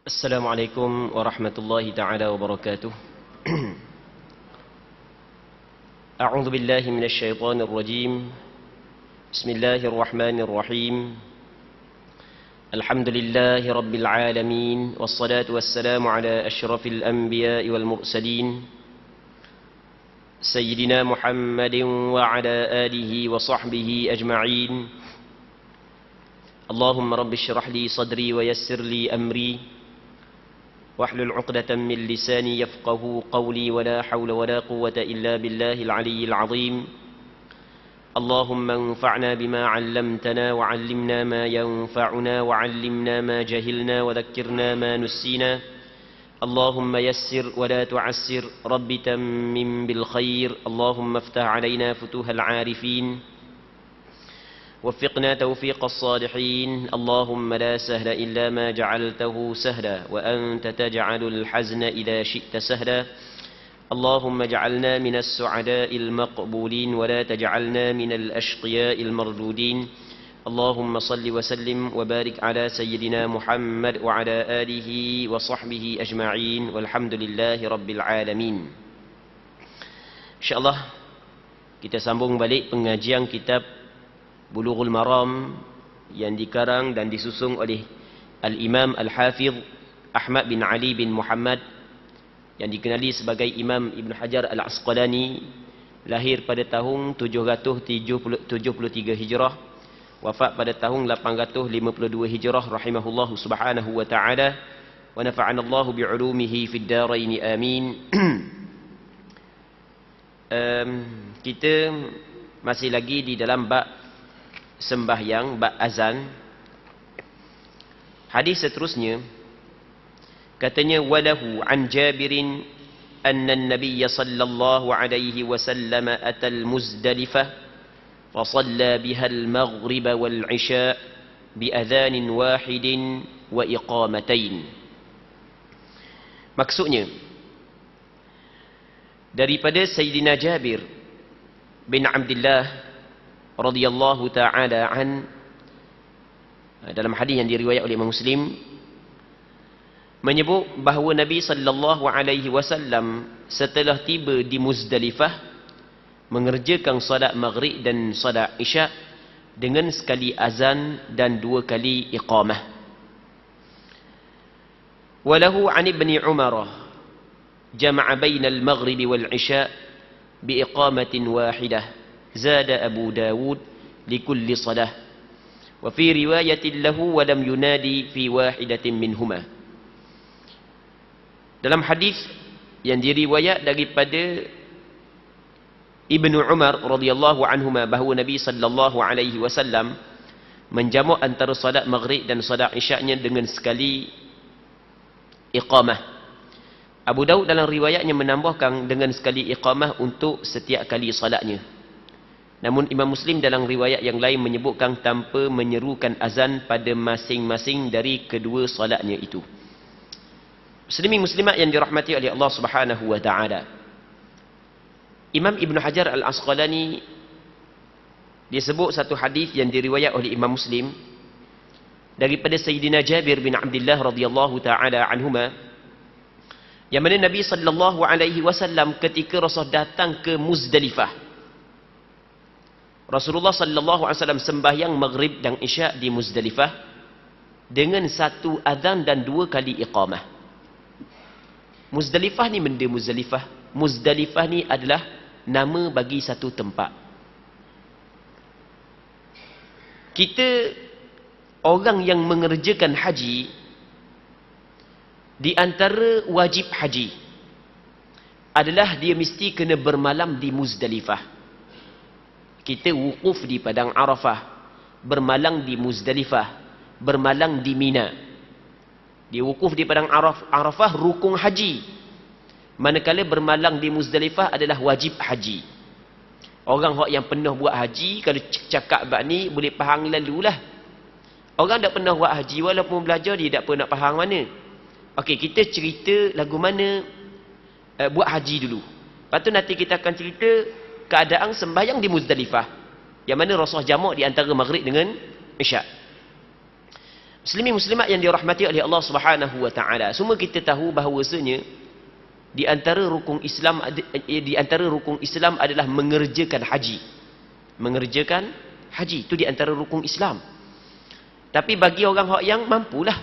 السلام عليكم ورحمة الله تعالى وبركاته. أعوذ بالله من الشيطان الرجيم. بسم الله الرحمن الرحيم. الحمد لله رب العالمين، والصلاة والسلام على أشرف الأنبياء والمرسلين سيدنا محمد وعلى آله وصحبه أجمعين. اللهم رب اشرح لي صدري ويسر لي أمري واحلل عقدة من لساني يفقه قولي، ولا حول ولا قوة إلا بالله العلي العظيم. اللهم انفعنا بما علمتنا وعلمنا ما ينفعنا وعلمنا ما جهلنا وذكرنا ما نسينا. اللهم يسر ولا تعسر، رب تمم بالخير. اللهم افتح علينا فتوح العارفين، وفقنا توفيق الصالحين. اللهم لا سهل إلا ما جعلته سهلا، وأنت تجعل الحزن إذا شئت سهلا. اللهم اجعلنا من السعداء المقبولين، ولا تجعلنا من الأشقياء المردودين. اللهم صل وسلم وبارك على سيدنا محمد وعلى آله وصحبه أجمعين، والحمد لله رب العالمين. InsyaAllah kita sambung balik pengajian kitab Bulughul Maram yang dikarang dan disusun oleh Al-Imam Al-Hafidh Ahmad bin Ali bin Muhammad yang dikenali sebagai Imam Ibn Hajar Al-Asqalani, lahir pada tahun 773 Hijrah, wafat pada tahun 852 Hijrah, rahimahullahu subhanahu wa ta'ala, wa nafa'ana Allahu bi'ulumihi fid darain, amin. Kita masih lagi di dalam bab sembahyang, bab azan. Hadis seterusnya katanya, walahu an Jabirin anna an-nabiy sallallahu alaihi wasallam atal Muzdalifah fa shalla biha al-maghrib wal isya bi adhan wahid wa iqamatain. Maksudnya daripada Sayyidina Jabir bin Abdullah radhiyallahu ta'ala an, dalam hadis yang diriwayat oleh Imam Muslim, menyebut bahawa Nabi sallallahu alaihi wasallam setelah tiba di Muzdalifah mengerjakan solat maghrib dan solat isya dengan sekali azan dan dua kali iqamah. Walahu an ibni Umar jama'a baina al-maghrib wal isya bi iqamatin wahidah. زاد أبو داود لكل صلاة، وفي رواية له ولم ينادي في واحدة منهما. Dalam hadis yang diriwayat daripada Ibnu Umar radhiyallahu anhuma bahawa Nabi sallallahu alaihi wasallam menjamu antara solat maghrib dan solat isya-nya dengan sekali iqamah. Abu Daud dalam riwayatnya menambahkan dengan sekali iqamah untuk setiap kali solatnya. Namun Imam Muslim dalam riwayat yang lain menyebutkan tanpa menyerukan azan pada masing-masing dari kedua solatnya itu. Muslimin muslimat yang dirahmati oleh Allah Subhanahu wa taala, Imam Ibn Hajar Al-Asqalani dia sebut satu hadis yang diriwayat oleh Imam Muslim daripada Sayyidina Jabir bin Abdullah radhiyallahu taala anhuma, yang mana Nabi sallallahu alaihi wasallam ketika Rasul datang ke Muzdalifah, Rasulullah sallallahu alaihi wasallam sembahyang maghrib dan isya di Muzdalifah dengan satu azan dan dua kali iqamah. Muzdalifah ni benda Muzdalifah. Muzdalifah ni adalah nama bagi satu tempat. Kita orang yang mengerjakan haji, di antara wajib haji adalah dia mesti kena bermalam di Muzdalifah. Kita wukuf di Padang Arafah, bermalang di Muzdalifah, bermalang di Mina. Dia wukuf di Padang Arafah rukun haji, manakala bermalang di Muzdalifah adalah wajib haji. Orang yang pernah buat haji, kalau cakap bab ni boleh faham lalulah. Orang tak pernah buat haji, walaupun belajar dia tak pernah faham mana. Okey, kita cerita lagu mana buat haji dulu. Lepas tu nanti kita akan cerita keadaan sembahyang di Muzdalifah, yang mana Rasulullah jamak di antara maghrib dengan isya. Muslimin muslimat yang dirahmati oleh Allah Subhanahu wa taala, semua kita tahu bahawasanya di antara rukun Islam adalah mengerjakan haji. Mengerjakan haji itu di antara rukun Islam. Tapi bagi orang yang mampulah.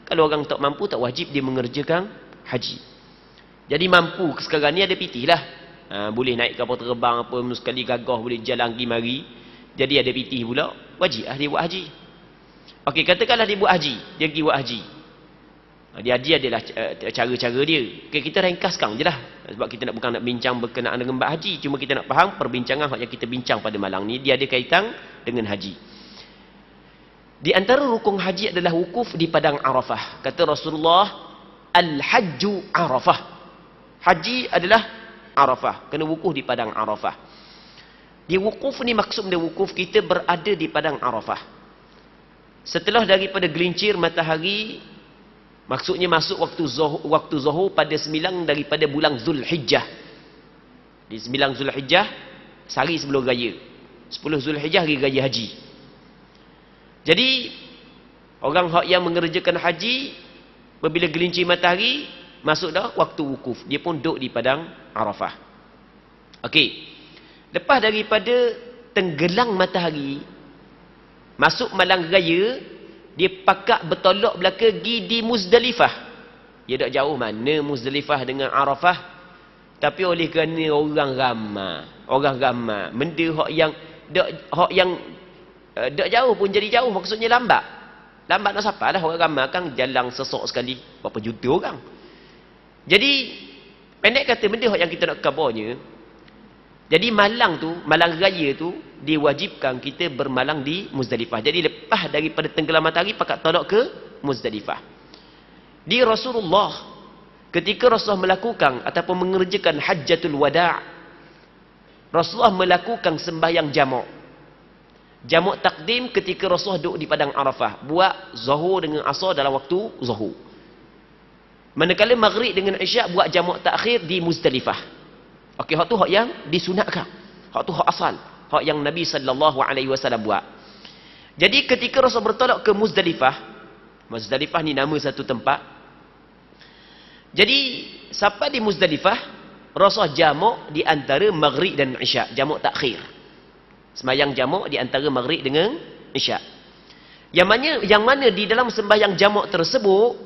Kalau orang tak mampu, tak wajib dia mengerjakan haji. Jadi mampu sekarang ni ada PT lah. Boleh naik kapal terbang apa sekali gagah, boleh jalan pergi mari. Jadi ada PT pula, wajib dia buat haji. Okey, katakanlah dia buat haji, dia pergi buat haji. Dia haji adalah cara-cara dia. Okay, kita ringkaskan je lah. Sebab kita bukan nak bincang berkenaan dengan bab haji. Cuma kita nak faham perbincangan yang kita bincang pada malam ni, dia ada kaitan dengan haji. Di antara rukun haji adalah wukuf di padang Arafah. Kata Rasulullah, Al-Hajju Arafah. Haji adalah Arafah. Kena wukuf di padang Arafah. Di wukuf ni maksud dia wukuf kita berada di padang Arafah. Setelah daripada gelincir matahari, maksudnya masuk waktu zuhur pada 9 daripada bulan Zulhijjah. Di 9 Zulhijjah, sehari sebelum raya. 10 Zulhijjah hari raya haji. Jadi orang yang mengerjakan haji, apabila gelincir matahari, masuk dah waktu wukuf. Dia pun duduk di padang Arafah. Okey. Lepas daripada tenggelam matahari, masuk malam raya, dia pakak bertolak belaka pergi di Muzdalifah. Dia tak jauh mana Muzdalifah dengan Arafah. Tapi oleh kerana orang ramai, benda yang tak jauh pun jadi jauh, maksudnya lambat nak sampai lah. Orang ramai kan jalan sesok sekali berapa juta orang. Jadi pendek kata, benda yang kita nak kabarnya, jadi malam raya tu diwajibkan kita bermalang di Muzdalifah. Jadi lepas daripada tenggelam matahari pakat tolak ke Muzdalifah. Di Rasulullah, ketika Rasulullah melakukan ataupun mengerjakan Hajjatul Wada', Rasulullah melakukan sembahyang jamak. Jamak takdim ketika Rasulullah duduk di padang Arafah, buat zuhur dengan asar dalam waktu zuhur. Manakala maghrib dengan isyak buat jamak takhir di Muzdalifah. Okey, hak tu hak yang disunatkan. Hak tu hak asal, hak yang Nabi sallallahu alaihi wasallam buat. Jadi ketika Rasul bertolak ke Muzdalifah, Muzdalifah ni nama satu tempat. Jadi sampai di Muzdalifah, Rasul jamak di antara maghrib dan isyak, jamak takhir. Sembahyang jamak di antara maghrib dengan isyak. Yang mana di dalam sembahyang jamak tersebut,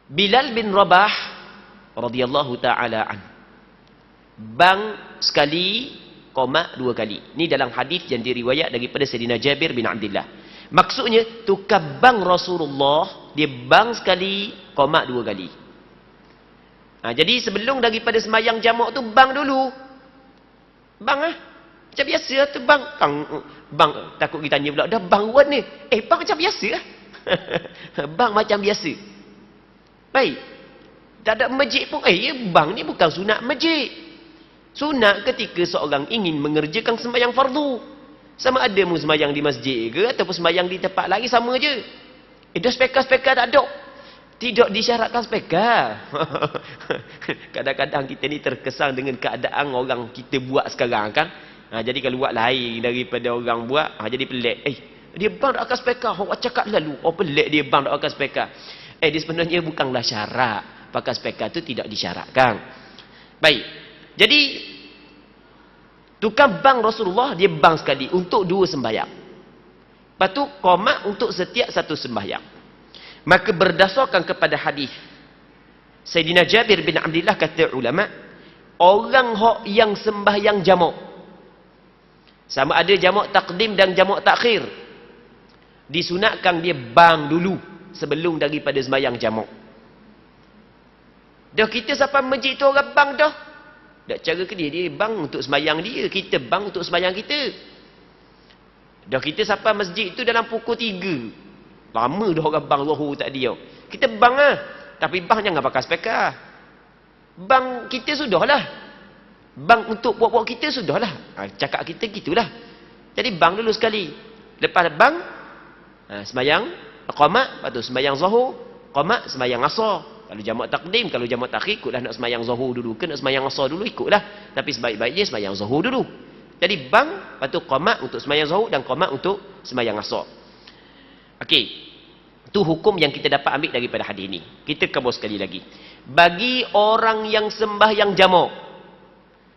Bilal bin Rabah radhiyallahu taala an bang sekali, koma 2 kali. Ini dalam hadis yang diriwayat daripada Sayyidina Jabir bin Abdullah. Maksudnya tukar bang Rasulullah, dia bang sekali, koma 2 kali. Jadi sebelum daripada sembahyang jamak tu bang dulu. Bang macam biasa tu bang. Bang takut kita tanya pula, dah bang wan ni. Bang macam biasa lah. Bang macam biasa. Baik. Tak ada masjid pun. Bang ni bukan sunat masjid. Sunat ketika seorang ingin mengerjakan sembahyang fardu. Sama ada mu sembahyang di masjid ke ataupun sembahyang di tempat lain, sama je. Dah speka-speka tak ada. Tidak disyaratkan speka. Kadang-kadang kita ni terkesan dengan keadaan orang kita buat sekarang kan. Jadi kalau buat lain daripada orang buat, jadi pelik. Dia bang tak akan speka. Orang cakap lalu, pelik dia bang tak akan speka. Dia sebenarnya bukanlah syarat. Pakai speka tu tidak disyaratkan. Baik. Jadi tukang bang Rasulullah, dia bang sekali untuk 2 sembahyang. Lepas tu qomat untuk setiap satu sembahyang. Maka berdasarkan kepada hadis Sayyidina Jabir bin Abdullah, kata ulama, orang yang sembahyang jamak, sama ada jamak takdim dan jamak takhir, disunatkan dia bang dulu sebelum daripada sembahyang jamak. Dah kita sampai masjid tu orang bang dah. Tak cara ke dia bang untuk sembahyang dia, kita bang untuk sembahyang kita. Dah kita sampai masjid tu dalam pukul 3. Lama dah orang bang zuhur tadi tau. Kita bang lah. Tapi bang jangan pakai speka. Bang kita sudahlah. Bang untuk buat-buat kita sudahlah. Cakap kita gitulah. Jadi bang dulu sekali. Lepas bang, sembahyang qamat, lepas tu sembahyang zuhur, qamat, sembahyang asar. Kalau jamak takdim, kalau jamak takhir, ikutlah nak sembahyang zuhur dulu ke nak sembahyang asar dulu, ikutlah. Tapi sebaik-baiknya sembahyang zuhur dulu. Jadi bang, lepas tu qamat untuk sembahyang zuhur dan qamat untuk sembahyang asar. Okey. Itu hukum yang kita dapat ambil daripada hadis ini. Kita kebut sekali lagi. Bagi orang yang sembahyang jamak,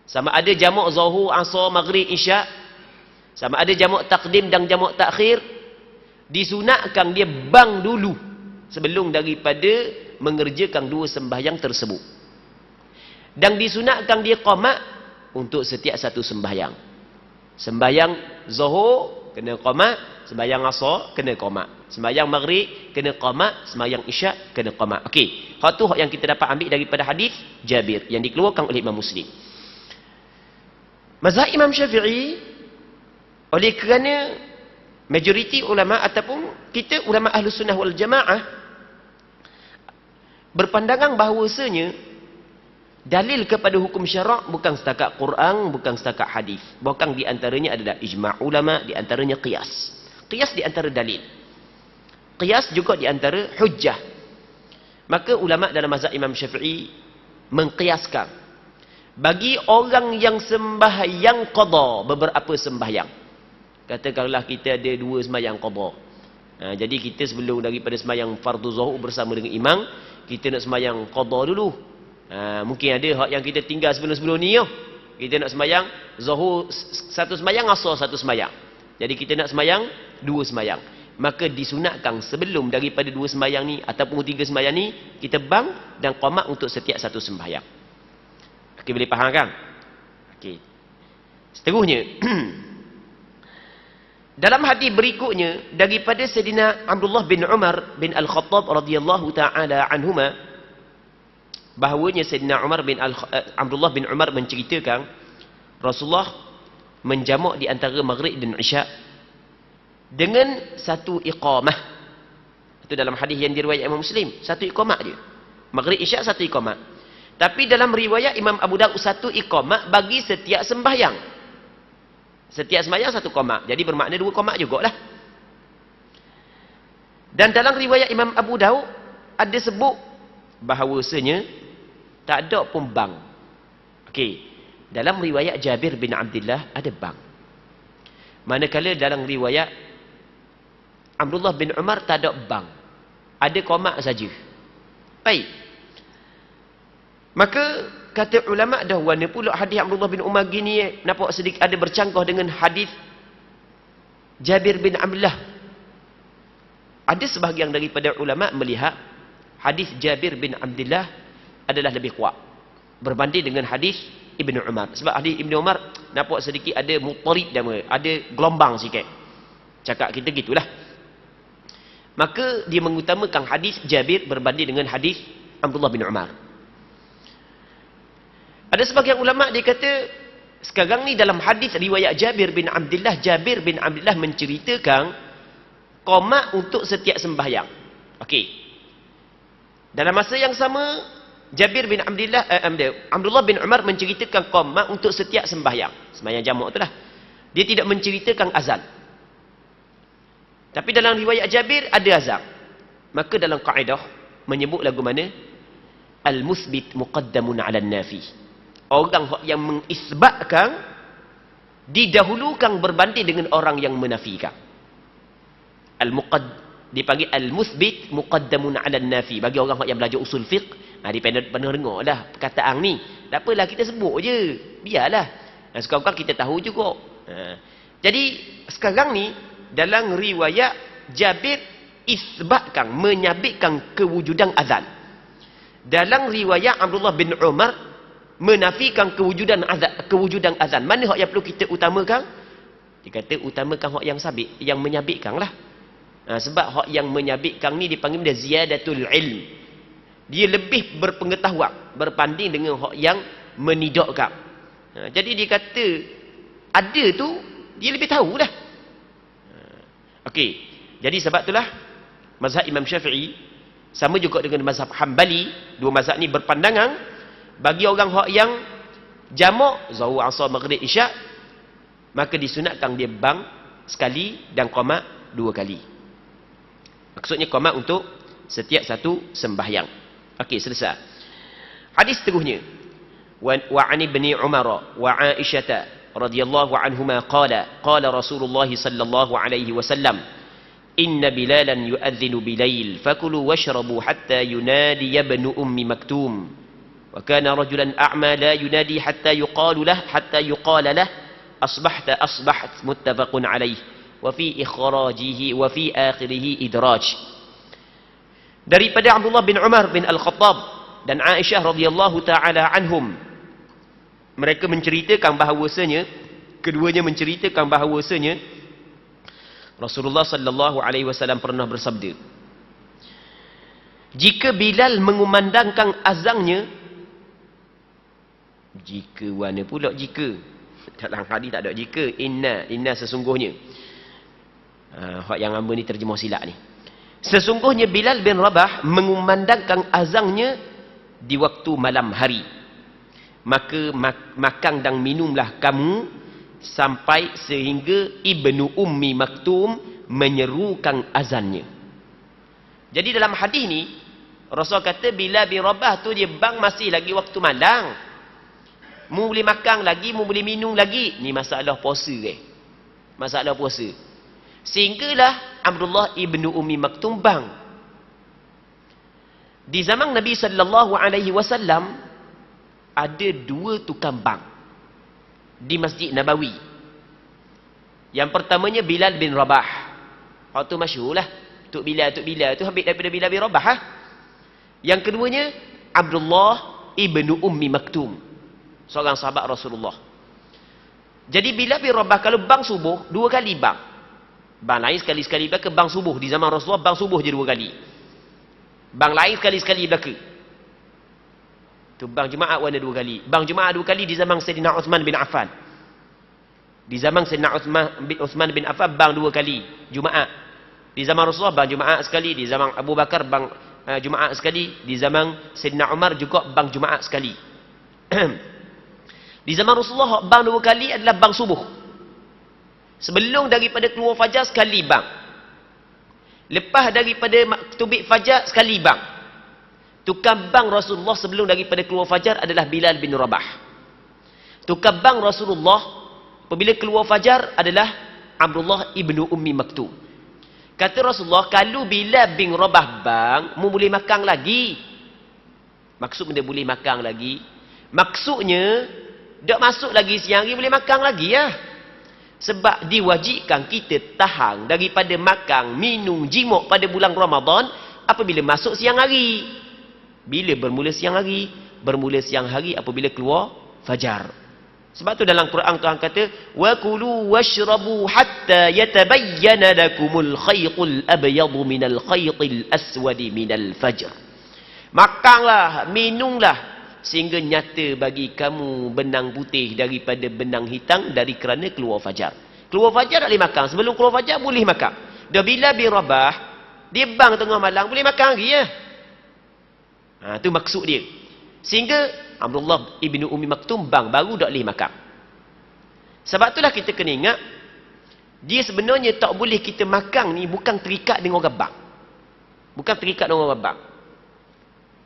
sama ada jamak zuhur, asar, maghrib, isyak, sama ada jamak takdim dan jamak takhir, disunatkan dia bang dulu sebelum daripada mengerjakan dua sembahyang tersebut. Dan disunatkan dia qamat untuk setiap satu sembahyang. Sembahyang zuhur kena qamat, sembahyang asar kena qamat, sembahyang maghrib kena qamat, sembahyang isyak kena qamat. Okey, hak tu hak yang kita dapat ambil daripada hadis Jabir yang dikeluarkan oleh Imam Muslim. Mazhab Imam Syafi'i, oleh kerana majoriti ulama ataupun kita ulama Ahlus Sunnah wal Jamaah berpandangan bahawasanya dalil kepada hukum syarak bukan setakat Quran, bukan setakat hadis. Bahkan di antaranya adalah ijma' ulama, di antaranya qiyas. Qiyas di antara dalil. Qiyas juga di antara hujjah. Maka ulama dalam mazhab Imam Syafi'i mengqiyaskan bagi orang yang sembahyang qada beberapa sembahyang. Katakanlah kita ada dua sembahyang qada. Jadi kita sebelum daripada sembahyang fardu zuhur bersama dengan imam, kita nak sembahyang qada dulu. Mungkin ada hak yang kita tinggal sebelum-sebelum ni. Kita nak sembahyang zuhur satu sembahyang, asar satu sembahyang. Jadi kita nak sembahyang dua sembahyang. Maka disunatkan sebelum daripada dua sembahyang ni ataupun tiga sembahyang ni, kita bang dan qamat untuk setiap satu sembahyang. Okey, boleh faham kan? Okey. Seterusnya dalam hadis berikutnya daripada Sayyidina Abdullah bin Umar bin Al-Khattab radhiyallahu taala anhuma, bahawanya Sayyidina Abdullah bin Umar menceritakan Rasulullah menjamak di antara maghrib dan isyak dengan satu iqamah. Itu dalam hadis yang diriwayatkan Imam Muslim, satu iqamah dia. Maghrib isyak satu iqamah. Tapi dalam riwayat Imam Abu Daud satu iqamah bagi setiap sembahyang. Setiap sembahyang satu qamat. Jadi bermakna dua qamat jugalah. Dan dalam riwayat Imam Abu Daud ada sebut bahawasanya tak ada pun bang. Okey. Dalam riwayat Jabir bin Abdullah ada bang. Manakala dalam riwayat Abdullah bin Umar tak ada bang. Ada qamat saja. Baik. Maka kata ulama dah warna pula hadis Abdullah bin Umar gini nampak sedikit ada bercanggah dengan hadis Jabir bin Abdullah. Ada sebahagian daripada ulama melihat hadis Jabir bin Abdullah adalah lebih kuat berbanding dengan hadis Ibnu Umar. Sebab hadis Ibnu Umar nampak sedikit ada mutarib dan ada gelombang sikit. Cakap kita gitulah. Maka dia mengutamakan hadis Jabir berbanding dengan hadis Abdullah bin Umar. Ada sebagian ulama dia kata sekarang ni dalam hadis riwayat Jabir bin Abdullah menceritakan qamat untuk setiap sembahyang. Okey. Dalam masa yang sama Jabir bin Abdullah bin Umar menceritakan qamat untuk setiap sembahyang. Sembahyang jamak itulah. Dia tidak menceritakan azan. Tapi dalam riwayat Jabir ada azan. Maka dalam kaedah menyebut lagu mana? Al-musbit muqaddamun 'ala an-nafi. Orang yang mengisbatkan didahulukan berbanding dengan orang yang menafikan. Dipanggil al-musbit muqaddamun 'ala an-nafi. Bagi orang yang belajar usul fiqh, dia pernah dengar dah perkataan ni. Tak apalah kita sebut je. Biarlah. Sekarang kita tahu juga. Jadi sekarang ni dalam riwayat Jabir isbatkan, menyabitkan kewujudan azan. Dalam riwayat Abdullah bin Umar menafikan kewujudan azan. Mana hak yang perlu kita utamakan? Dikata utamakan hak yang sabit, yang menyabitkan lah. Sebab hak yang menyabitkan ni dipanggil dia ziyadatul ilm. Dia lebih berpengetahuan berbanding dengan hak yang menidakkan. Jadi dia kata ada tu dia lebih tahu dah. Okey. Jadi sebab itulah mazhab Imam Syafi'i sama juga dengan mazhab Hambali, dua mazhab ni berpandangan bagi orang hak yang jamak zuhur, asar, maghrib, isyak, maka disunatkan dia bang sekali dan qamat dua kali. Maksudnya qamat untuk setiap satu sembahyang. Okey, selesai. Hadis seterusnya. Wa 'an ibni Umar wa 'Aisyah radhiyallahu anhuma qala Rasulullah sallallahu alaihi wasallam inna bilalan yu'adzinu bilail fakulu washrabu hatta yunadi ibnu ummi maktum wa kana rajulan a'ma la yunadi hatta yuqala lah asbaht muttafaqun alaih wa fi ikhrajihi wa fi akhirih idraj. Daripada Abdullah bin Umar bin Al-Khattab dan Aisyah radhiyallahu taala anhum, mereka menceritakan bahawasanya, keduanya menceritakan bahawasanya Rasulullah sallallahu alaihi wasallam pernah bersabda, jika Bilal mengumandangkan azannya, jika mana pula jika, dalam hadis tak ada jika, inna sesungguhnya, hak yang hamba ni terjemah silap ni, sesungguhnya Bilal bin Rabah mengumandangkan azannya di waktu malam hari, maka makan dan minumlah kamu sampai sehingga Ibnu Ummi Maktum menyerukan azannya. Jadi dalam hadis ni Rasul kata Bilal bin Rabah tu dia bang masih lagi waktu malam, mu boleh makan lagi, mu boleh minum lagi. Ni masalah puasa masalah puasa. Sehinggalah Abdullah ibnu Ummi Maktum bang. Di zaman Nabi sallallahu alaihi wasallam ada 2 tukang bang di Masjid Nabawi. Yang pertamanya Bilal bin Rabah. Hak tu masyhurlah. Tuk Bilal tu ambil daripada Bilal bin Rabah. Yang keduanya Abdullah ibnu Ummi Maktum, seorang sahabat Rasulullah. Jadi Bilal bin Rabah kalau bang subuh 2 kali bang. Bang lain sekali-sekali belaka bang subuh. Di zaman Rasulullah bang subuh je 2 kali. Bang lain sekali-sekali belaka. Tu bang Jumaat warna 2 kali. Bang Jumaat 2 kali di zaman Sayyidina Uthman bin Affan. Di zaman Sayyidina Uthman bin Affan bang 2 kali Jumaat. Di zaman Rasulullah bang Jumaat sekali. Di zaman Abu Bakar bang Jumaat sekali. Di zaman Sayyidina Umar juga bang Jumaat sekali. Di zaman Rasulullah bang 2 kali adalah bang subuh. Sebelum daripada keluar fajar sekali bang. Lepas daripada terbit fajar sekali bang. Tukang bang Rasulullah sebelum daripada keluar fajar adalah Bilal bin Rabah. Tukang bang Rasulullah apabila keluar fajar adalah Abdullah ibnu Ummi Maktum. Kata Rasulullah, kalau Bilal bin Rabah bang, mu boleh makan lagi. Maksud benda boleh makan lagi, maksudnya tak masuk lagi siang hari boleh makan lagi ya. Sebab diwajibkan kita tahan daripada makan, minum, jimuk pada bulan Ramadan apabila masuk siang hari. Bila bermula siang hari? Bermula siang hari apabila keluar fajar. Sebab tu dalam Quran Tuhan kata, wa kulu washrabu hatta yatabayyana lakumul khaytul abyadu minal khaytil aswadi minal fajr. Makanlah, minumlah sehingga nyata bagi kamu benang putih daripada benang hitam dari kerana keluar fajar. Keluar fajar tak boleh makan. Sebelum keluar fajar boleh makan. Dah Bilal bin Rabah, dia bang tengah malam boleh makan lagi ya. Tu maksud dia. Sehingga Abdullah ibnu Ummi Maktum bang baru tak boleh makan. Sebab itulah kita kena ingat, dia sebenarnya tak boleh kita makan ni bukan terikat dengan orang bang. Bukan terikat dengan orang bang.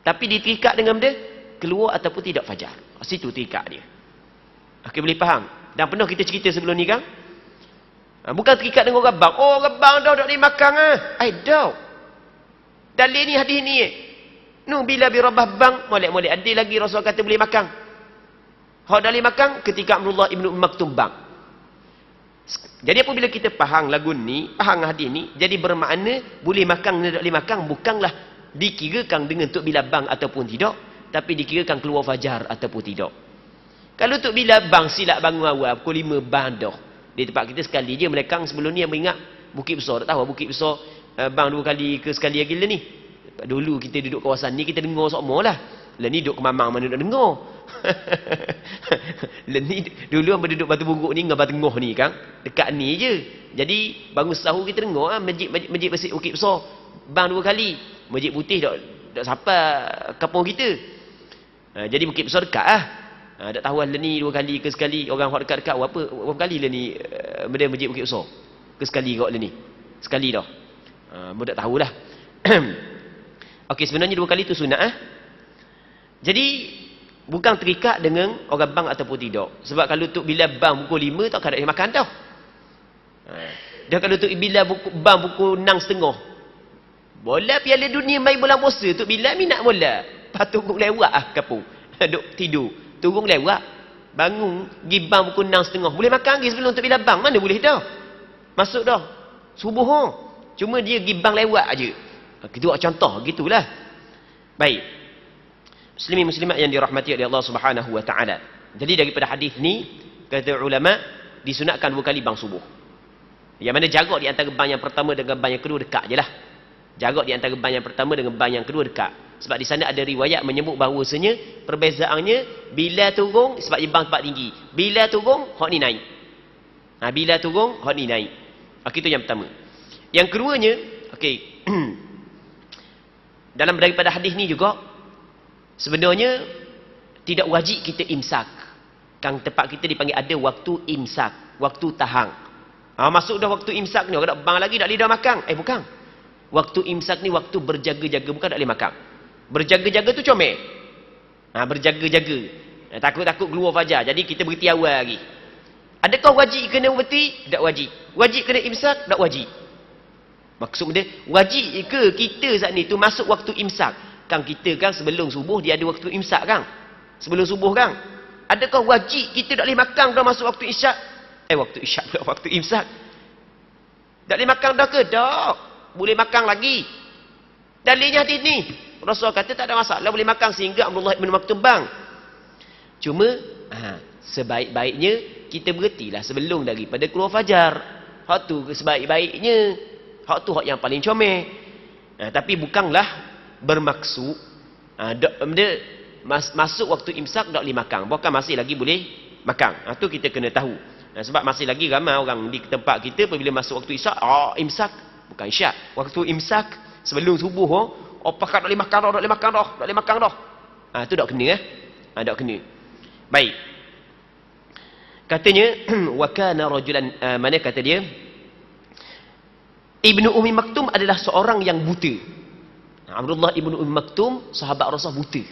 Tapi diterikat dengan benda keluar ataupun tidak fajar. Situ terikat dia. Okey, boleh faham? Dan pernah kita cerita sebelum ni kan? Bukan terikat dengan orang bang. Oh, orang bang dah tak boleh makan ah. Dah. Dalil ni hadis ni. Nu bila bi Rabah bang, molek-molek ada lagi Rasul kata boleh makan. Hak dah boleh makan ketika Abdullah ibnu Maktum bang. Jadi apabila kita faham lagu ni, faham hadis ni, jadi bermakna boleh makan dan tak boleh makan bukanlah dikirakan dengan tok bila bang ataupun tidak, tapi dikirakan keluar fajar ataupun tidak. Kalau tok bila bang silap bangun awal pukul 5 bang dah. Di tempat kita sekali je mereka sebelum ni yang mengingat Bukit Besar. Tak tahu Bukit Besar bang 2 kali ke sekali lagi lah ni. Dulu kita duduk kawasan ni kita dengar semua lah. Lah ni duduk ke Mamang mana nak dengar. Lah ni dulu yang berduduk Batu Buruk ni dengan Batu Tengah ni kan. Dekat ni je. Jadi bangun sahur kita dengar masjid Bukit Besar bang 2 kali. Masjid Putih tak sampai kampung kita. Jadi Bukit Besar dekat lah. Tak tahu lah ni 2 kali ke sekali. Orang yang dekat-dekat berapa kali lah ni benda Masjid Bukit Besar ke sekali kot lah ni. Sekali dah. Tak tahulah. Okey, sebenarnya 2 kali tu sunat Jadi bukan terikat dengan orang bang ataupun tidak. Sebab kalau tok bila bang pukul 5 tak ada makan dah. Dah kalau Tok Bilal bang pukul 6.30. Bola Piala Dunia main bulan puasa, Tok Bilal minat bola. Lepas turun lewat kapur. Duk tidur. Turun lewat. Bangun, pergi bang pukul 6.30. Boleh makan lagi sebelum Tok Bilal bang? Mana boleh dah. Masuk dah. Subuh ho. Cuma dia pergi bang lewat aje. Itu contoh, gitulah. Baik. Muslimin muslimat yang dirahmati oleh Allah Subhanahu wa taala. Jadi daripada hadis ni, kata ulama, disunatkan 2 kali bang subuh. Yang mana jarak di antara bang yang pertama dengan bang yang kedua dekat je lah. Jarak di antara bang yang pertama dengan bang yang kedua dekat. Sebab di sana ada riwayat menyebut bahawasanya perbezaannya bila turun sebab bang tempat tinggi. Bila turun, hak ni naik. Bila turun, hak ni naik. Itu yang pertama. Yang keduanya, okey. Dalam daripada hadis ni juga, sebenarnya tidak wajib kita imsak. Kang tempat kita dipanggil ada waktu imsak, waktu tahang. Masuk dah waktu imsak ni, orang bang lagi tak lidah makan. Bukan. Waktu imsak ni waktu berjaga-jaga, bukan tak boleh makan. Berjaga-jaga tu comel. Berjaga-jaga. Takut-takut keluar fajar. Jadi kita berhenti awal lagi. Adakah wajib kena berhenti? Tak wajib. Wajib kena imsak? Tak wajib. Maksud dia, wajib ke kita saat ni tu masuk waktu imsak? Kan kita kan sebelum subuh dia ada waktu imsak kan? Sebelum subuh kan? Adakah wajib kita tak boleh makan dah masuk waktu isyak? Waktu isyak pula, waktu imsak. Tak boleh makan dah ke? Tak. Boleh makan lagi. Dalilnya hadis ni. Rasul kata tak ada masalah boleh makan sehingga Abdullah bin Maktum bang. Cuma sebaik-baiknya kita berhentilah sebelum daripada keluar fajar. Hak tu sebaik-baiknya. Hak tu hak yang paling comel. Tapi bukanlah bermaksud masuk waktu imsak tak boleh makan. Bukan masih lagi boleh makan. Tu kita kena tahu. Sebab masih lagi ramai orang di tempat kita apabila masuk waktu imsak, imsak bukan isyak. Waktu imsak sebelum subuh, pakat tak boleh makan dah, tak boleh makan dah, tak boleh makan dah. Tu tak kena tak kena. Baik. Katanya wa kana rajulan, mana kata dia? Ibnu Ummi Maktum adalah seorang yang buta. Abdullah ibnu Ummi Maktum sahabat Rasul buta.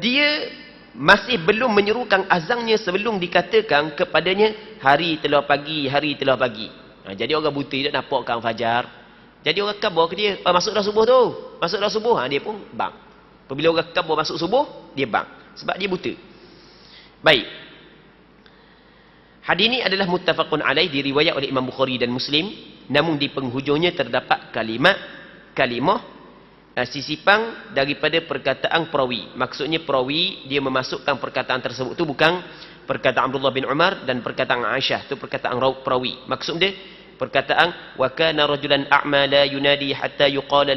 Dia masih belum menyerukan azannya sebelum dikatakan kepadanya hari telah pagi, hari telah pagi. Jadi orang buta tak nampakkan fajar. Jadi orang khabar ke dia, masuk dah subuh tu. Masuk dah subuh, dia pun bang. Apabila orang khabar masuk subuh, dia bang. Sebab dia buta. Baik. Hadis ini adalah muttafaqun alaih, diriwayat oleh Imam Bukhari dan Muslim. Namun di penghujungnya terdapat kalimah sisipang daripada perkataan perawi. Maksudnya perawi dia memasukkan perkataan tersebut tu bukan perkataan Abdullah bin Umar dan perkataan Aisyah, tu perkataan perawi. Maksud dia perkataan wa kana rajulan a'ma la yunadi hatta yuqala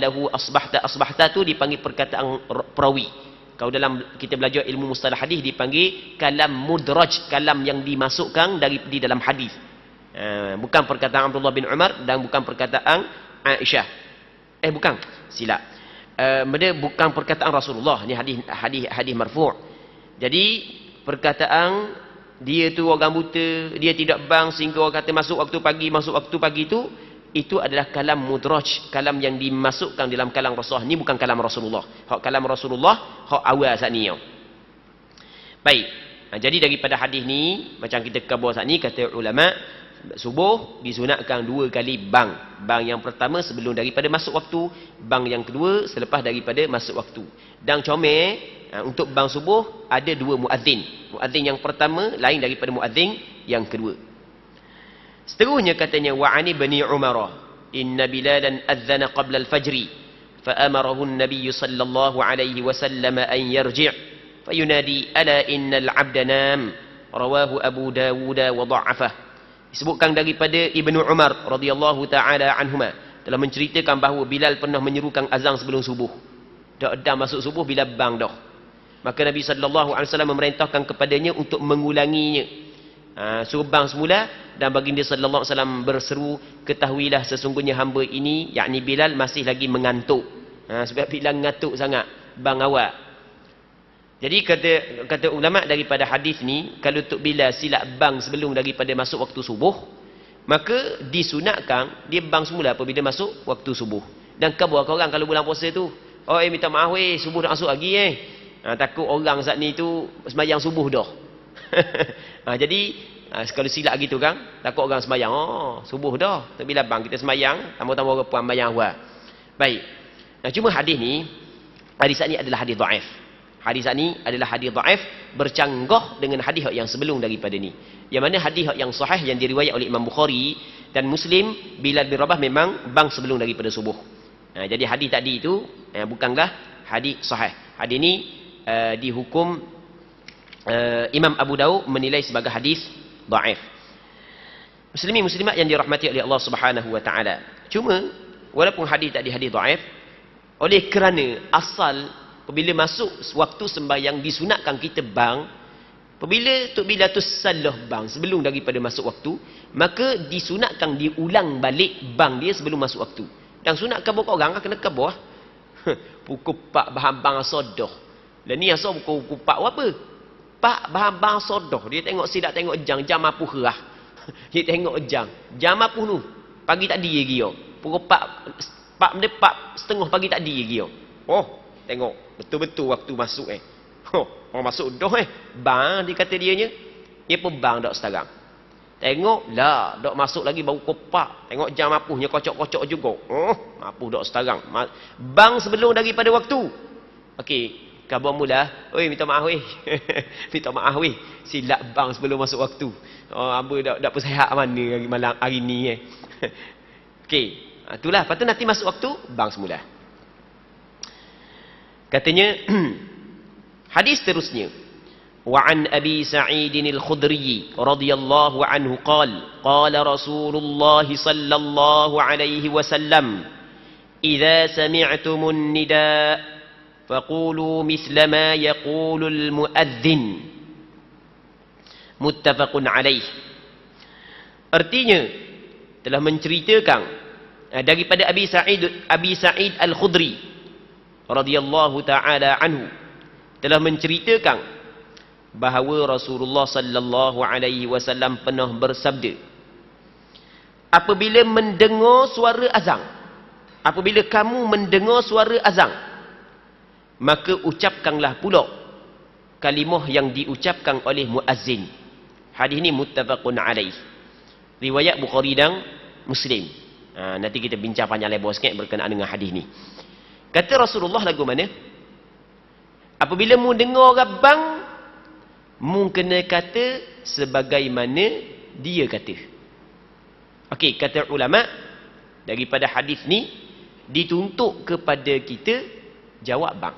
lahu asbahta tu dipanggil perkataan perawi. Kalau dalam kita belajar ilmu mustalah hadis dipanggil kalam mudraj, kalam yang dimasukkan di dalam hadis. Bukan perkataan Abdullah bin Umar dan bukan perkataan Aisyah. Bukan, silap. Bukan perkataan Rasulullah, ni hadis marfu'. Jadi perkataan dia tu orang buta, dia tidak bang sehingga orang kata masuk waktu pagi tu, itu adalah kalam mudraj, kalam yang dimasukkan dalam kalam Rasulullah. Ni bukan kalam Rasulullah. Hak kalam Rasulullah, hak awal saat ni. Baik. Jadi daripada hadis ni, macam kita khabar saat ni, kata ulama, subuh disunatkan 2 kali bang. Bang yang pertama sebelum daripada masuk waktu, bang yang kedua selepas daripada masuk waktu. Dan comel, untuk bang subuh ada 2 muazzin. Muazzin yang pertama lain daripada muazzin yang kedua. Seterusnya katanya wa ani bani Umar inna bilalan adzana qabla al-fajr fa amarahu an-nabiy sallallahu alaihi wasallam an yarji' fayunadi ala innal 'abda nam, rawahu Abu Dawud wa dha'afah. Disebutkan daripada Ibnu Umar radhiyallahu taala anhuma telah menceritakan bahawa Bilal pernah menyerukan azan sebelum subuh. Dah masuk subuh Bilal bang dah. Maka Nabi sallallahu alaihi wasallam memerintahkan kepadanya untuk mengulanginya. Suruh bang semula dan baginda sallallahu alaihi wasallam berseru, ketahuilah sesungguhnya hamba ini, yakni Bilal masih lagi mengantuk. Sebab Bilal ngantuk sangat, bang awak. Jadi kata ulama daripada hadis ni, kalau Tok Bilal silap bang sebelum daripada masuk waktu subuh, maka disunatkan dia bang semula apabila masuk waktu subuh. Dan khabar orang kalau bulan puasa tu, minta maaf subuh dah masuk lagi takut orang saat ni tu sembahyang subuh dah. Jadi kalau silap gitu kan, takut orang sembahyang, oh subuh dah, tak bila bang kita sembahyang, tambah-tambah orang puan bayang awal. Baik. Cuma hadis ni ini adalah hadis dhaif. Hadis ini adalah hadis dhaif bercanggah dengan hadis yang sebelum daripada ni. Yang mana hadis yang sahih yang diriwayat oleh Imam Bukhari dan Muslim, Bilal bin Rabah memang bang sebelum daripada subuh. Jadi hadis tadi itu bukanlah hadis sahih. Hadis ini dihukum Imam Abu Daud menilai sebagai hadis dhaif. Muslimin muslimat yang dirahmati oleh Allah Subhanahu wa taala. Cuma walaupun hadis tadi hadis dhaif, oleh kerana asal apabila masuk waktu sembahyang disunatkan kita bang, bila tu salah bang sebelum daripada masuk waktu, maka disunatkan diulang balik bang dia sebelum masuk waktu. Dan sunatkan berapa orang kena kebah. Pukul 4 bahan bang sodoh. Dan ni asal pukul 4 apa? Pak bahan bang sodoh. Dia tengok sidak tengok jam apa herah. Dia tengok jam apa nu? Pagi tadi lagi yo. Pukul 4 setengah pagi tadi lagi yo. Oh, tengok betul-betul waktu masuk orang masuk dah bang dia kata dianya. Dia pun bang dak sekarang. Tengok lah, dak masuk lagi baru kopak. Tengok jam apuhnya kocok-kocok juga. Oh, apuh dak sekarang. Bang sebelum daripada waktu. Okey, khabar mula. Oi, minta maaf weh. Minta maaf weh. Silap bang sebelum masuk waktu. Oh, aba dak persihat mana malam hari ni Okey, itulah. Lepas tu nanti masuk waktu bang semula. Katanya hadis terusnya. وعن أبي سعيد الخدري رضي الله عنه قال قال رسول الله صلى الله عليه وسلم إذا سمعتم النداء فقولوا مثل ما يقول المؤذن متفق عليه. Artinya telah menceritakan daripada Abi Sa'id Al-Khudri radhiyallahu taala anhu telah menceritakan bahawa Rasulullah sallallahu alaihi wasallam pernah bersabda, apabila mendengar suara azan, apabila kamu mendengar suara azan, maka ucapkanlah pula kalimah yang diucapkan oleh muazzin. Hadis ini muttafaqun alaih, riwayat Bukhari dan Muslim. Nanti kita bincang panjang lebar sikit berkenaan dengan hadis ni. Kata Rasulullah lagu mana? Apabila mu dengar rabang, mu kena kata sebagaimana dia kata. Okey, kata ulama daripada hadis ni dituntut kepada kita jawab bang.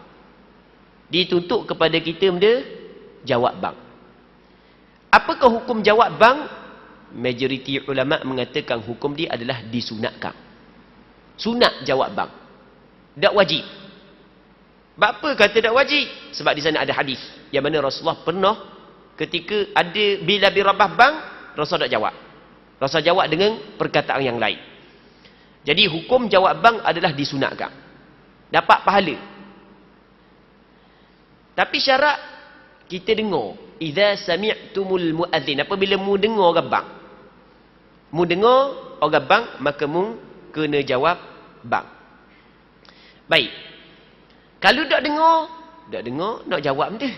Dituntut kepada kita benda jawab bang. Apakah hukum jawab bang? Majoriti ulama mengatakan hukum dia adalah disunatkan. Sunat jawab bang. Tak wajib. Apa kata tak wajib? Sebab di sana ada hadis yang mana Rasulullah pernah ketika ada bila birabah bang, Rasul tak jawab. Rasul jawab dengan perkataan yang lain. Jadi hukum jawab bang adalah disunatkan. Dapat pahala. Tapi syarat kita dengar, idza sami'tumul muadzin, apabila mu dengar orang bang. Mu dengar orang bang, maka mu kena jawab bang. Baik. Kalau tak dengar, nak jawab benda.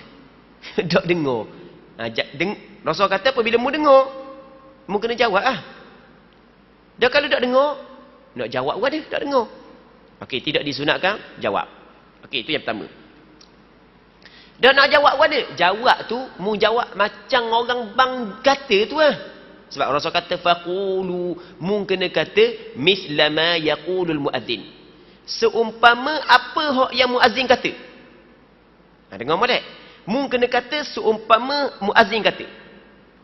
Tak dengar. Rasul kata apabila mu dengar, mu kena jawab ah. Dan kalau tak dengar, nak jawab pun ada, tak dengar. Okey, tidak disunatkan, jawab. Okey, itu yang pertama. Dan nak jawab pun ada. Jawab tu, mu jawab macam orang bang kata tu ah. Sebab Rasul kata faqulu, mu kena kata misla ma yaqulul muadzin. Seumpama apa hak yang muazzin kata. Dengar molek. Mu kena kata seumpama muazzin kata.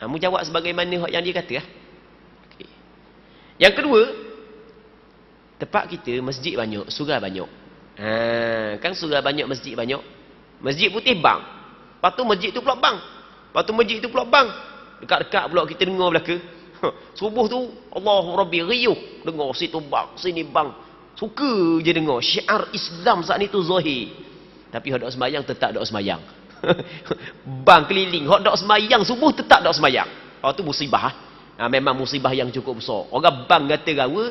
Mu jawab sebagaimana hak yang dia kata. Okay. Yang kedua, tempat kita masjid banyak, surau banyak. Kan surau banyak, masjid banyak. Masjid putih bang. Lepas tu masjid tu pula bang. Lepas tu masjid tu pula bang. Dekat-dekat pula kita dengar belaka. Subuh tu Allahu Rabbi riuh. Dengar situ bang, sini bang. Suka je dengar syiar Islam saat ni tu zahir. Tapi hak dak sembahyang tetap dak sembahyang. Bang keliling hak dak sembahyang subuh tetap dak sembahyang. Tu musibah. Memang musibah yang cukup besar. Orang bang kata gawa,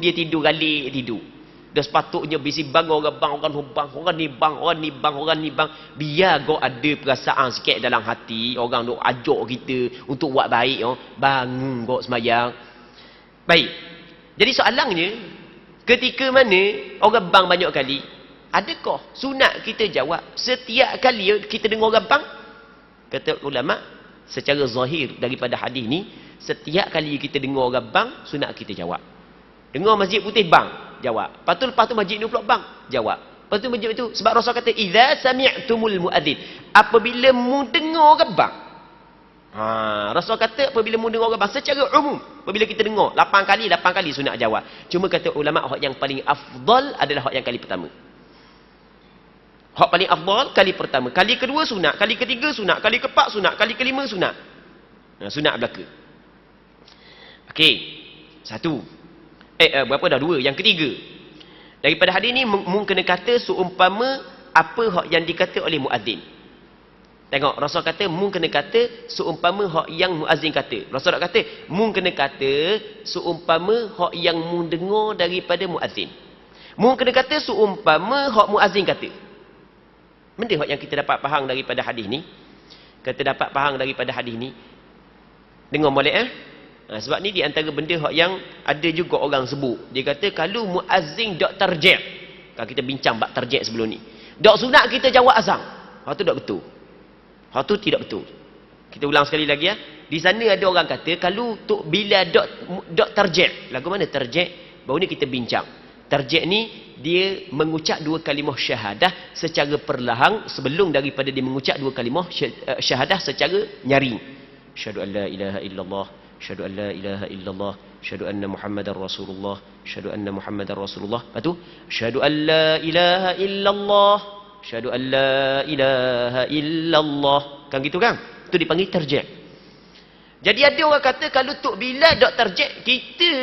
dia tidur galik tidur. Dah sepatutnya bisi bang orang ni bang. Biar kau ada perasaan sikit dalam hati, orang duk ajak kita untuk buat baik, bangun kau sembahyang. Baik. Jadi soalannya, ketika mana orang bang banyak kali, adakah sunat kita jawab setiap kali kita dengar orang bang? Kata ulama, secara zahir daripada hadis ni, setiap kali kita dengar orang bang, sunat kita jawab. Dengar masjid putih bang, jawab. Lepas tu masjid ni pula bang, jawab. Lepas tu masjid itu, sebab Rasul kata, idza sami'tumul muadzin, apabila mu dengar orang bang. Rasul kata apabila mu dengar orang bang secara umum, apabila kita dengar 8 kali sunat jawab. Cuma kata ulama, hak yang paling afdal adalah hak yang kali pertama. Hak paling afdal kali pertama, kali kedua sunat, kali ketiga sunat, kali keempat sunat, kali kelima sunat. Sunat belaka. Okey. Satu. Berapa dah? 2. Yang ketiga. Daripada hadis ni mung kena kata seumpama apa hak yang dikata oleh muazzin. Tengok, Rasul kata mung kena kata seumpama hak yang muazzin kata. Rasul tak kata mung kena kata seumpama hak yang mung dengar daripada muazzin. Mung kena kata seumpama hak muazzin kata. Benda hak yang kita dapat faham daripada hadis ni. Kita dapat faham daripada hadis ni. Dengar molek sebab ni di antara benda hak yang ada juga orang sebut. Dia kata kalau muazzin dak tarjih. Kalau kita bincang bab tarjih sebelum ni. Dak sunat kita jawab azan. Hak tu dak betul. Hak tu tidak betul. Kita ulang sekali lagi Di sana ada orang kata kalau tok bila dak tarjih. Lagu mana tarjih? Baru ni kita bincang. Tarjih ni dia mengucap 2 kalimah syahadah secara perlahan sebelum daripada dia mengucap 2 kalimah syahadah secara nyaring. Asyhadu an la ilaha illallah, asyhadu an la ilaha illallah, asyhadu anna Muhammadar Rasulullah, asyhadu anna Muhammadar Rasulullah. Lepas tu asyhadu an la ilaha illallah, asyhadu an la ilaha illallah. Kan gitu kan? Itu dipanggil tarjih. Jadi ada orang kata kalau tok bila dak tarjih, kita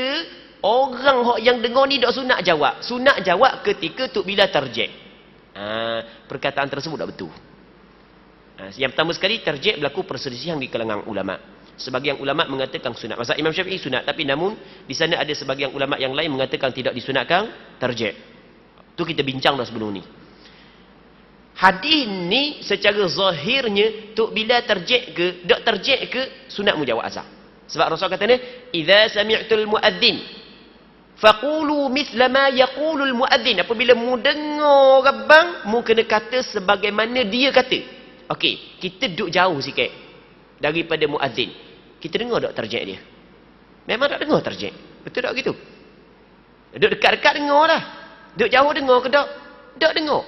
orang hak yang dengar ni dak sunat jawab. Sunat jawab ketika tok bila tarjih. Perkataan tersebut tak betul. Yang pertama sekali, tarjih berlaku perselisihan di kalangan ulama. Sebagian ulama mengatakan sunat. Mazhab Imam Syafi'i sunat, tapi namun di sana ada sebagian ulama yang lain mengatakan tidak disunatkan tarjih. Tu kita bincang dah sebelum ni. Hadis ni secara zahirnya tok bila tarjih ke dak tarjih ke sunat mu jawab azan. Sebab Rasul kata ni, idza sami'tul muadzin faqulu mithla ma yaqulul muadzin. Apabila mu dengar orang bang, mu kena kata sebagaimana dia kata. Okey, kita duduk jauh sikit daripada muazzin. Kita dengar tak tarjih dia? Memang tak dengar tarjih. Betul tak gitu? Duduk dekat-dekat dengar lah. Duduk jauh dengar ke tak? Tak dengar.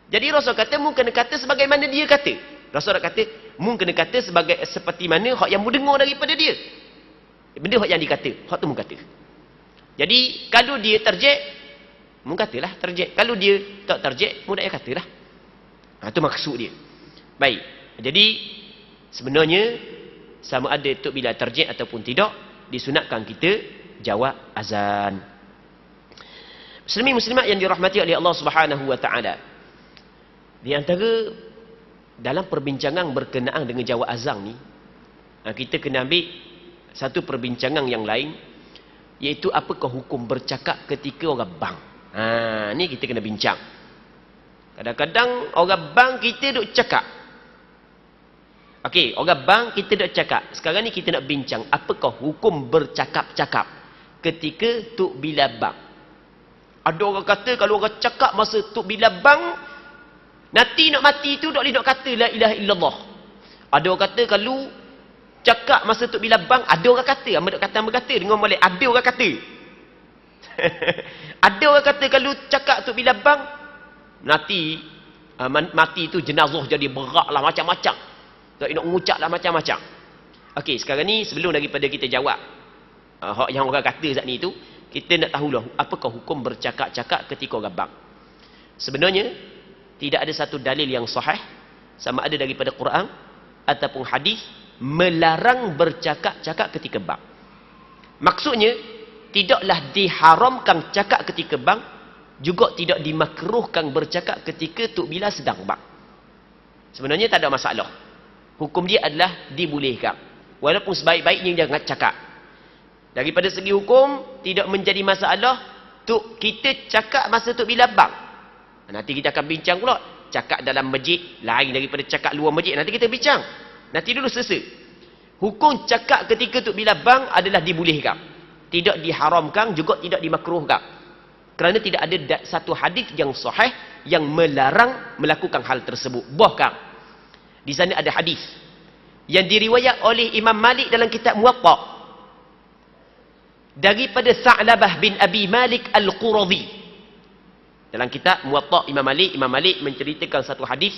Jadi Rasul kata mu kena kata sebagaimana dia kata. Rasul kata mu kena kata seperti mana hak yang mu dengar daripada dia. Benda hak yang dikata, hak tu mu kata. Jadi kalau dia tarjih, mu katalah tarjih. Kalau dia tak tarjih, mu tak payah katalah. Itu maksud dia. Baik. Jadi sebenarnya sama ada tok bila tarjih ataupun tidak, disunatkan kita jawab azan. Muslimin muslimat yang dirahmati oleh Allah Subhanahu wa taala. Di antara dalam perbincangan berkenaan dengan jawab azan ni, kita kena ambil satu perbincangan yang lain, iaitu apakah hukum bercakap ketika orang bang. Ni kita kena bincang. Kadang-kadang orang bang kita duk cakap. Okey, orang bang kita duk cakap. Sekarang ni kita nak bincang apakah hukum bercakap-cakap ketika tuk bila bang. Ada orang kata kalau orang cakap masa tuk bila bang, nanti nak mati tu tak boleh nak kata la ilaha illallah. Ada orang kata kalau cakap masa tuk bila bang, ada orang kata, hamba kata dengan molek, ada orang kata. Ada orang kata kalau cakap tuk bila bang, nanti mati tu jenazah jadi berak lah macam-macam. Tak nak mengucap lah macam-macam. Okey, sekarang ni sebelum daripada kita jawab hak yang orang kata saat ni tu, kita nak tahulah apakah hukum bercakap-cakap ketika orang bang. Sebenarnya tidak ada satu dalil yang sahih sama ada daripada Quran ataupun hadis melarang bercakap-cakap ketika bang. Maksudnya tidaklah diharamkan cakap ketika bang, juga tidak dimakruhkan bercakap ketika tuk bila sedang bang. Sebenarnya tak ada masalah. Hukum dia adalah dibolehkan. Walaupun sebaik-baiknya jangan cakap. Daripada segi hukum tidak menjadi masalah Tuk kita cakap masa tuk bila bang. Nanti kita akan bincang pula. Cakap dalam masjid lain daripada cakap luar masjid. Nanti kita bincang. Nanti dulu selesai. Hukum cakap ketika tuk bila bang adalah dibolehkan. Tidak diharamkan, juga tidak dimakruhkan. Kerana tidak ada satu hadis yang sahih yang melarang melakukan hal tersebut. Bahkan di sana ada hadis yang diriwayat oleh Imam Malik dalam kitab Muwatta daripada Sa'labah bin Abi Malik Al-Quradhi. Dalam kitab Muwatta Imam Malik menceritakan satu hadis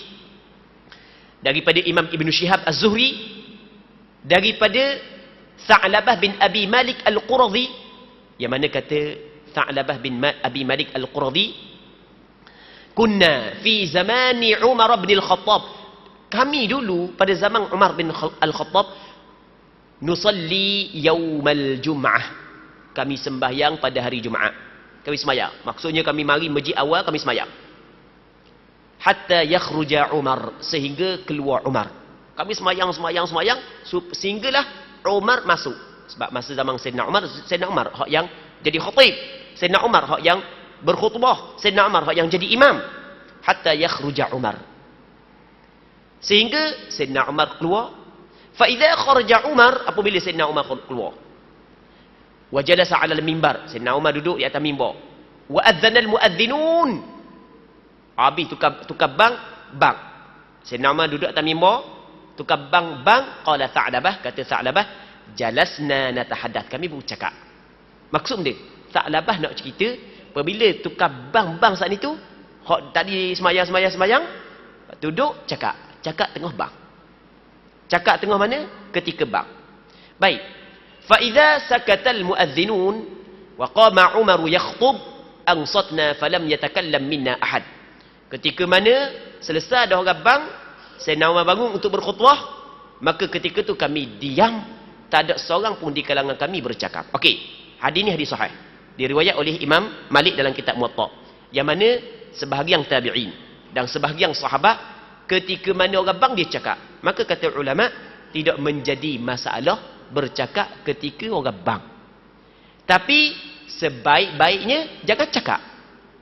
daripada Imam Ibn Shihab Az-Zuhri daripada Sa'labah bin Abi Malik Al-Quradhi, yang mana kata Sa'labah bin Abi Malik Al-Quradhi, kunna fi zamani Umar bin Al-Khattab, kami dulu pada zaman Umar bin Al-Khattab, nusalli yaumal jum'ah, kami sembahyang pada hari Jumaat. Kami semayang. Maksudnya kami mari masjid awal, kami semayang. Hatta yakhruja Umar, sehingga keluar Umar. Kami semayang, sehinggalah Umar masuk. Sebab masa zaman Sayyidina Umar hak yang jadi khatib. Sayyidina Umar hak yang berkhutbah. Sayyidina Umar hak yang jadi imam. Hatta yakhruja Umar. Sehingga Sayyidina Umar keluar. Fa idza kharaja Umar, apabila Sayyidina Umar keluar, wa jalasa 'ala al-mimbar, Sayyidina Umar duduk di atas mimbar. Wa adzana al-muadhdhinun, habis tukar bang. Sayyidina Umar duduk atas mimbar, tukar bang. Qala Sa'labah, kata Sa'labah, jalasna natahaddath, kami bercakap. Maksud dia, Sa'labah nak cerita, apabila tukar bang saat itu, hak tadi semayang, duduk cakap tengah bang. Cakap tengah mana? Ketika bang. Baik. فَإِذَا سَكَتَ الْمُؤَذِّنُونَ وَقَامَ عُمَرُ يَخْطُبْ أَنْصَتْنَا فَلَمْ يَتَكَلَّمْ مِنَّا أَحَدٍ. Ketika mana selesai dah orang bang, Sayyidina Umar bangun untuk berkhutbah, maka ketika itu kami diam, tak ada seorang pun di kalangan kami bercakap. Okey, hadis ini hadis sahih, diriwayat oleh Imam Malik dalam kitab Muwatta, yang mana sebahagian tabi'in dan sebahagian sahabat, ketika mana orang bang dia cakap, maka kata ulama tidak menjadi masalah bercakap ketika orang bang. Tapi sebaik-baiknya jangan cakap.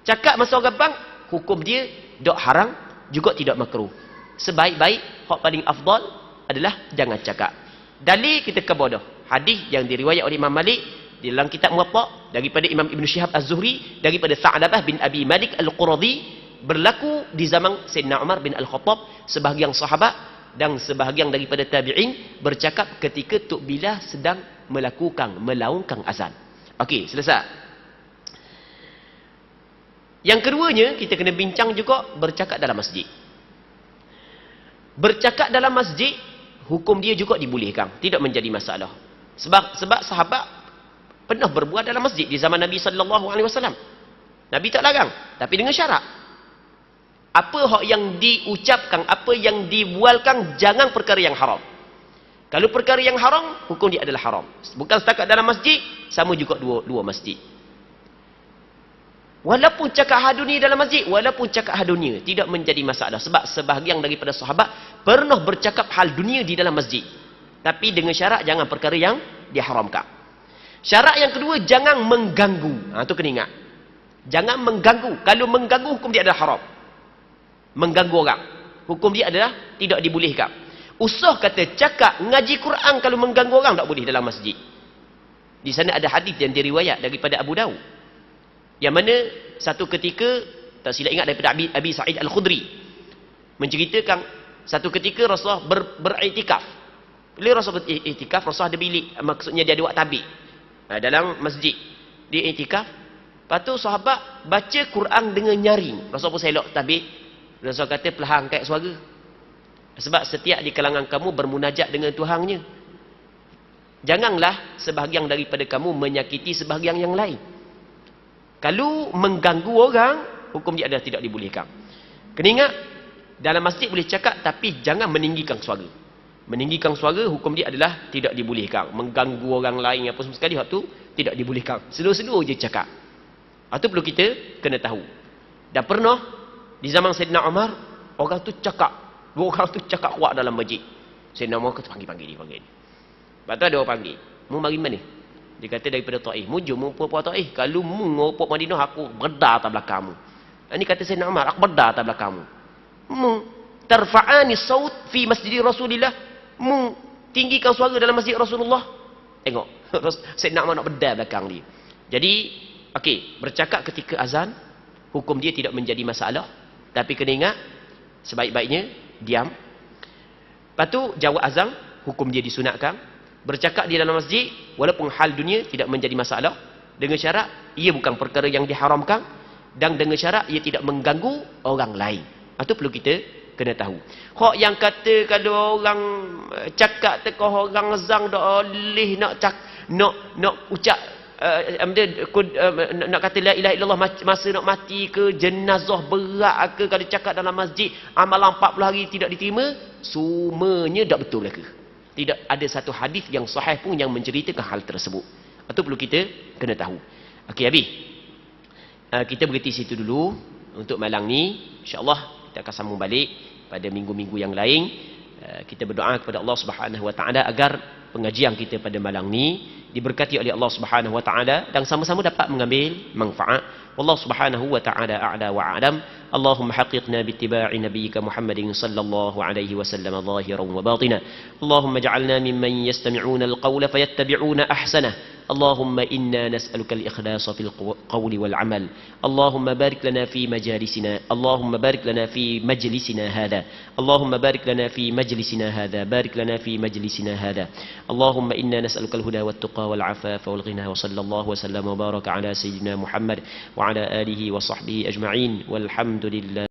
Cakap masa orang bang, hukum dia tidak haram, juga tidak makruh. Sebaik-baik, hak paling afdal adalah jangan cakap. Dalil kita kepada hadis yang diriwayat oleh Imam Malik di dalam kitab Muwatta daripada Imam Ibn Shihab Az-Zuhri daripada Sa'labah bin Abi Malik Al-Quradhi, berlaku di zaman Sayyidina Umar bin Al-Khattab. Sebahagian sahabat dan sebahagian daripada tabi'in bercakap ketika Tok Bilal sedang melaungkan azan. Okey, selesai. Yang keduanya, kita kena bincang juga bercakap dalam masjid. Bercakap dalam masjid, hukum dia juga dibolehkan, tidak menjadi masalah. Sebab sahabat pernah berbuat dalam masjid di zaman Nabi SAW. Nabi tak larang, tapi dengan syarat. Apa hak yang diucapkan, apa yang dibualkan, jangan perkara yang haram. Kalau perkara yang haram, hukum dia adalah haram. Bukan setakat dalam masjid, sama juga dua masjid. Walaupun cakap hal dunia dalam masjid, walaupun cakap hal dunia, tidak menjadi masalah. Sebab sebahagian daripada sahabat pernah bercakap hal dunia di dalam masjid. Tapi dengan syarat jangan perkara yang diharamkan. Syarat yang kedua, jangan mengganggu. Itu kena ingat. Jangan mengganggu. Kalau mengganggu, hukum dia adalah haram. Mengganggu orang, hukum dia adalah tidak dibolehkan. Usah kata cakap ngaji Quran kalau mengganggu orang, tak boleh dalam masjid. Di sana ada hadis yang diriwayat daripada Abu Dawud, yang mana satu ketika, tak silap ingat, daripada Abi Sa'id Al-Khudri, menceritakan satu ketika Rasulullah beriktikaf. Bila Rasulullah beriktikaf, Rasulullah ada bilik, maksudnya dia ada buat tabik dalam masjid, dia iktikaf. Lepas tu sahabat baca Quran dengan nyaring. Rasulullah pun selok tabik. Rasulullah kata, perlahan angkat suara. Sebab setiap di kalangan kamu bermunajat dengan Tuhannya. Janganlah sebahagian daripada kamu menyakiti sebahagian yang lain. Kalau mengganggu orang, hukum dia adalah tidak dibolehkan. Kena ingat, dalam masjid boleh cakap, tapi jangan meninggikan suara. Meninggikan suara, hukum dia adalah tidak dibolehkan. Mengganggu orang lain apa semua sekali, hak tu tidak dibolehkan. Slow-slow je cakap. Itu perlu kita kena tahu. Dan pernah di zaman Sayyidina Umar, orang tu cakap. Dua orang tu cakap kuat dalam masjid. Sayyidina Umar kata, panggil dia. Lepas tu ada orang panggil. Mu mari mana? Dia kata daripada Taif. Mujur mu puan Taif. Kalau mu ngopok Madinah, aku berdar atas belakangmu. Ini kata Sayyidina Umar, aku berdar atas belakangmu. Mu tarfa'ani saut fi masjid Rasulillah. Mu tinggikan suara dalam masjid Rasulullah. Tengok. Sayyidina Umar nak berdar belakang dia. Jadi, okey, bercakap ketika azan, hukum dia tidak menjadi masalah. Tapi kena ingat, sebaik-baiknya diam. Lepas tu jawab azan, hukum dia disunatkan. Bercakap di dalam masjid, walaupun hal dunia tidak menjadi masalah, dengan syarat ia bukan perkara yang diharamkan, dan dengan syarat ia tidak mengganggu orang lain. Itu perlu kita kena tahu. Hak yang kata kalau orang cakap tekoh orang azan dak boleh nak ucap nak kata la ilaha illallah masa nak mati ke, jenazah berat ke, kalau cakap dalam masjid amalan 40 hari tidak diterima, semuanya tak betul ke? Tidak ada satu hadis yang sahih pun yang menceritakan hal tersebut. Itu perlu kita kena tahu. Okey, habis. Kita berhenti situ dulu untuk malam ni. InsyaAllah kita akan sambung balik pada minggu-minggu yang lain. Kita berdoa kepada Allah Subhanahu Wa Taala agar pengajian kita pada malam ni diberkati oleh Allah Subhanahu Wa Taala dan sama-sama dapat mengambil manfaat. Wallahu Subhanahu Wa Taala a'la wa a'lam. Allahumma haqqiqna bittiba'i nabiyyika Muhammadin sallallahu alaihi wasallam zahiran wa batina. Allahumma ij'alna mimman yastami'una al-qawla fayattabi'una ahsanah. اللهم إنا نسألك الإخلاص في القول والعمل. اللهم بارك لنا في مجالسنا. اللهم بارك لنا في مجلسنا هذا. اللهم بارك لنا في مجلسنا هذا. بارك لنا في مجلسنا هذا. اللهم إنا نسألك الهدى والتقى والعفاف والغنى. وصلى الله وسلم وبارك على سيدنا محمد وعلى آله وصحبه أجمعين والحمد لله.